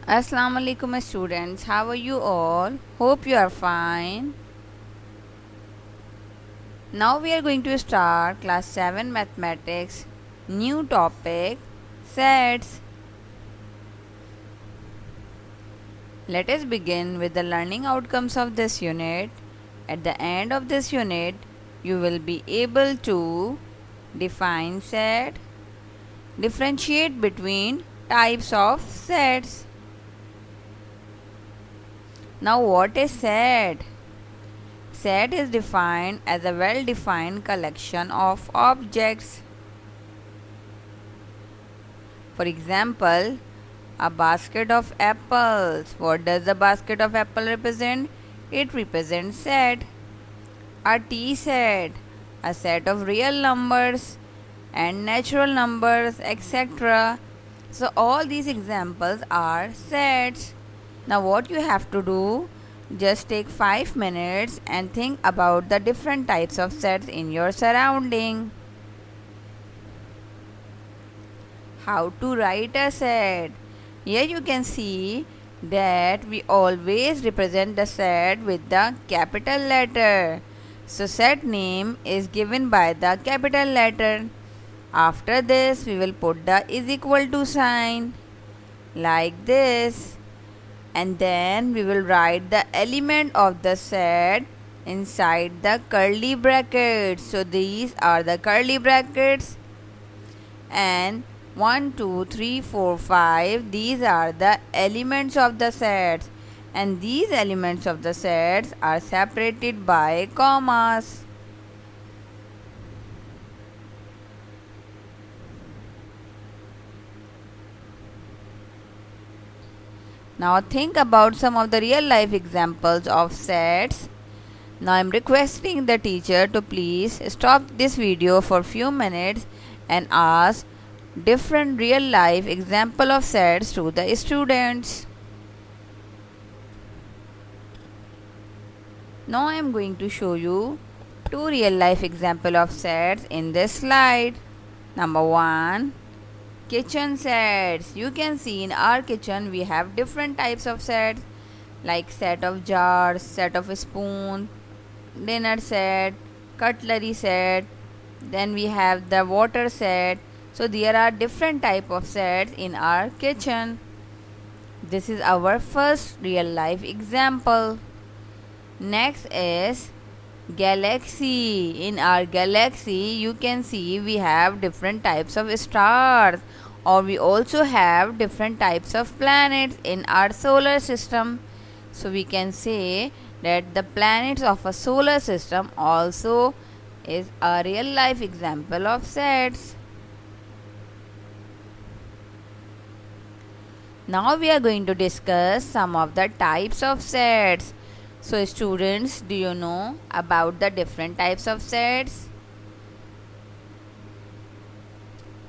Assalamu alaikum students, how are you all? Hope you are fine. Now we are going to start class 7 mathematics, new topic sets. Let us begin with the learning outcomes of this unit. At the end of this unit, you will be able to define set, differentiate between types of sets. Now what is set? Set is defined as a well-defined collection of objects. For example, a basket of apples. What does the basket of apple represent? It represents set. A tea set, a set of real numbers and natural numbers, etc. So all these examples are sets. Now what you have to do, just take 5 minutes and think about the different types of sets in your surrounding. How to write a set? Here you can see that we always represent the set with the capital letter. So set name is given by the capital letter. After this we will put the is equal to sign like this. And then we will write the element of the set inside the curly brackets. So these are the curly brackets, and 1 2 3 4 5, these are the elements of the sets, and these elements of the sets are separated by commas. Now think about some of the real life examples of sets. Now I am requesting the teacher to please stop this video for few minutes and ask different real life example of sets to the students. Now I am going to show you two real life example of sets in this slide. Number 1, kitchen sets. You can see in our kitchen we have different types of sets like set of jars, set of spoon, dinner set, cutlery set, then we have the water set. So there are different type of sets in our kitchen. This is our first real life example. Next is galaxy. In our galaxy you can see we have different types of stars, or we also have different types of planets in our solar system. So we can say that the planets of a solar system also is a real life example of sets. Now we are going to discuss some of the types of sets. So students, do you know about the different types of sets?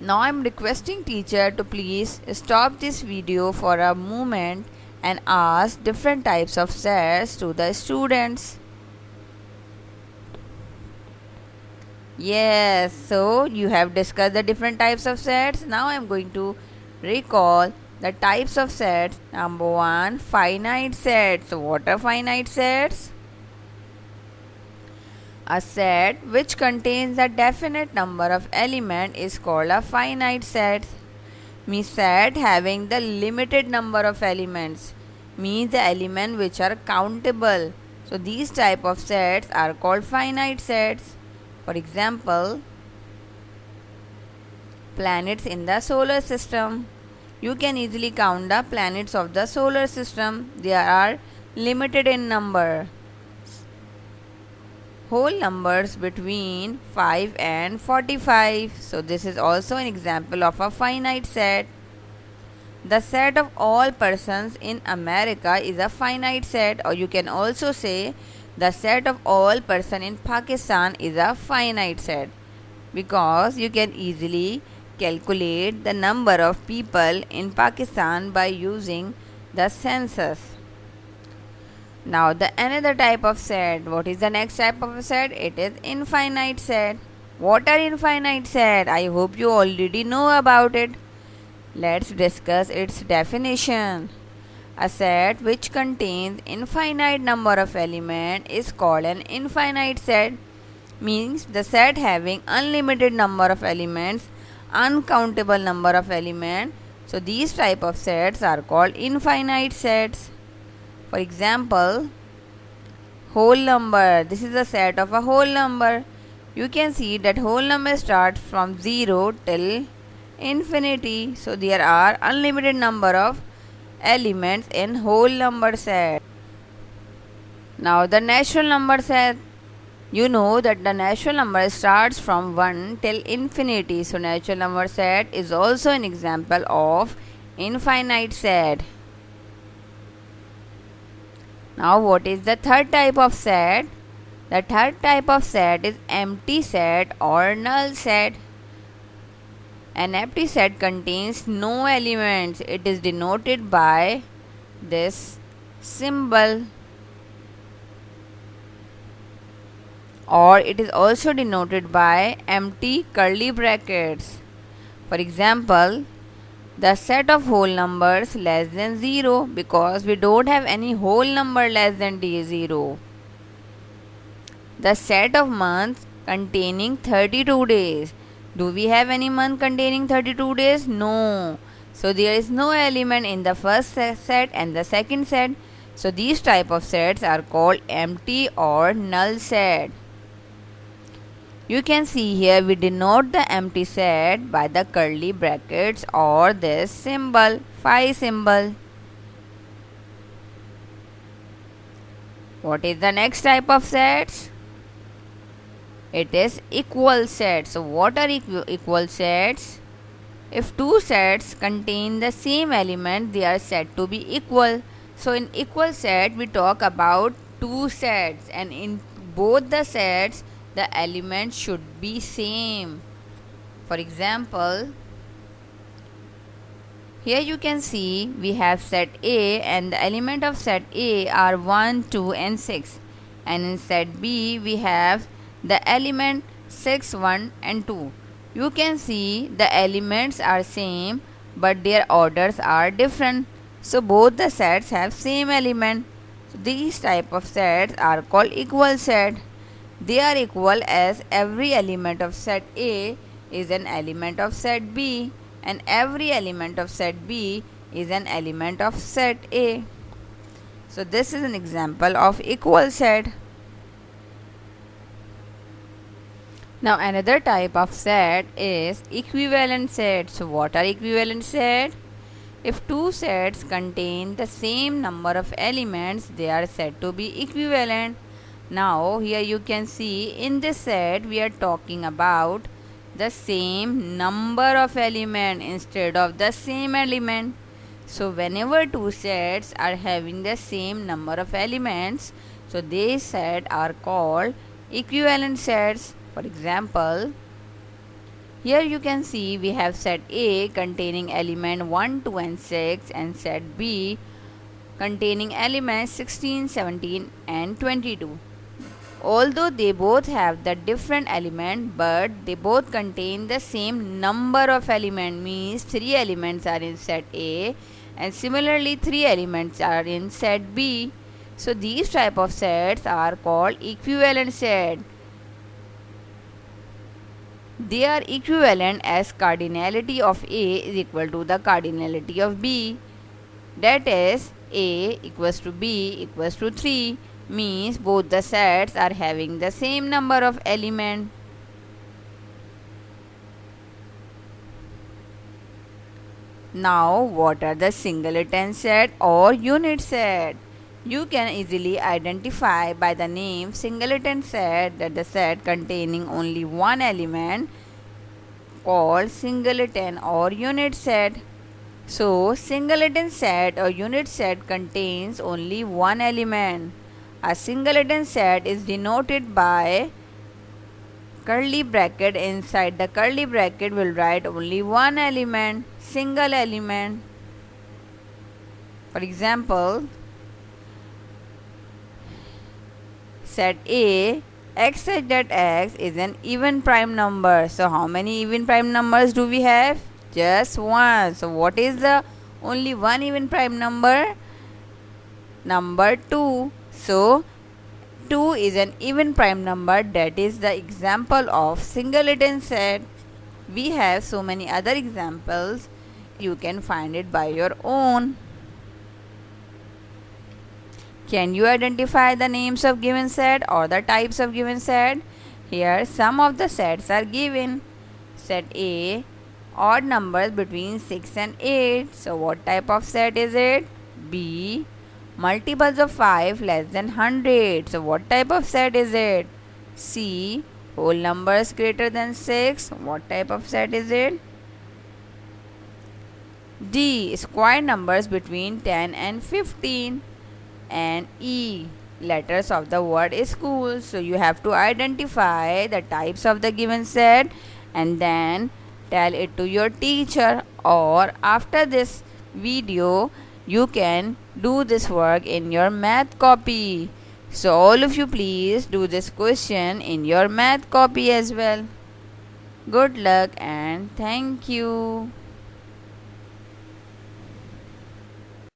Now I am requesting teacher to please stop this video for a moment and ask different types of sets to the students. Yes, so you have discussed the different types of sets. Now I am going to recall the types of sets. Number 1, finite sets. So what are finite sets? A set which contains a definite number of elements is called a finite set. Means set having the limited number of elements, means the elements which are countable. So these type of sets are called finite sets. For example, planets in the solar system. You can easily count the planets of the solar system. They are limited in number. Whole numbers between 5 and 45. So this is also an example of a finite set. The set of all persons in America is a finite set, or you can also say the set of all persons in Pakistan is a finite set, because you can easily calculate the number of people in Pakistan by using the census. Now the another type of set. What is the next type of set? It is infinite set. What are infinite set? I hope you already know about it. Let's discuss its definition. A set which contains infinite number of elements is called an infinite set. Means the set having unlimited number of elements, uncountable number of elements. So these type of sets are called infinite sets. For example, whole number. This is a set of a whole number. You can see that whole number starts from 0 till infinity. So there are unlimited number of elements in whole number set. Now the natural number set. You know that the natural number starts from 1 till infinity. So natural number set is also an example of infinite set. Now what is the third type of set? The third type of set is empty set or null set. An empty set contains no elements. It is denoted by this symbol, or it is also denoted by empty curly brackets. For example, the set of whole numbers less than 0, because we don't have any whole number less than 0. The set of months containing 32 days. Do we have any month containing 32 days? No. So there is no element in the first set and the second set. So these type of sets are called empty or null set. You can see here we denote the empty set by the curly brackets or this symbol, phi symbol. What is the next type of sets? It is equal sets. So what are equal sets? If two sets contain the same element, they are said to be equal. So in equal set we talk about two sets, and in both the sets the elements should be same. For example, here you can see we have set A, and the element of set A are 1, 2 and 6. And in set B we have the element 6, 1 and 2. You can see the elements are same but their orders are different. So both the sets have same element. So these type of sets are called equal set. They are equal as every element of set A is an element of set B, and every element of set B is an element of set A. So this is an example of equal set. Now another type of set is equivalent set. So what are equivalent set? If two sets contain the same number of elements, they are said to be equivalent. Now here you can see in this set we are talking about the same number of element instead of the same element. So whenever two sets are having the same number of elements, so these sets are called equivalent sets. For example, here you can see we have set A containing element 1, 2 and 6, and set B containing elements 16, 17 and 22. Although they both have the different element, but they both contain the same number of element, means 3 elements are in set A and similarly 3 elements are in set B. So these type of sets are called equivalent set. They are equivalent as cardinality of A is equal to the cardinality of B. That is, A equals to B equals to 3, means both the sets are having the same number of elements. Now what are the singleton set or unit set? You can easily identify by the name singleton set that the set containing only one element called singleton or unit set. So singleton set or unit set contains only one element. A singleton set is denoted by curly bracket. Inside the curly bracket will write only one element, single element. For example, set A, x such that x is an even prime number. So how many even prime numbers do we have? Just one. So what is the only one even prime number? number 2. So 2 is an even prime number, that is the example of singleton set. We have so many other examples. You can find it by your own. Can you identify the names of given set or the types of given set? Here some of the sets are given. Set A, odd numbers between 6 and 8. So what type of set is it? B, multiples of 5 less than 100. So what type of set is it? C, whole numbers greater than 6. What type of set is it? D, square numbers between 10 and 15. And E, letters of the word school. So you have to identify the types of the given set and then tell it to your teacher, or after this video you can do this work in your math copy. So all of you please do this question in your math copy as well. Good luck and thank you.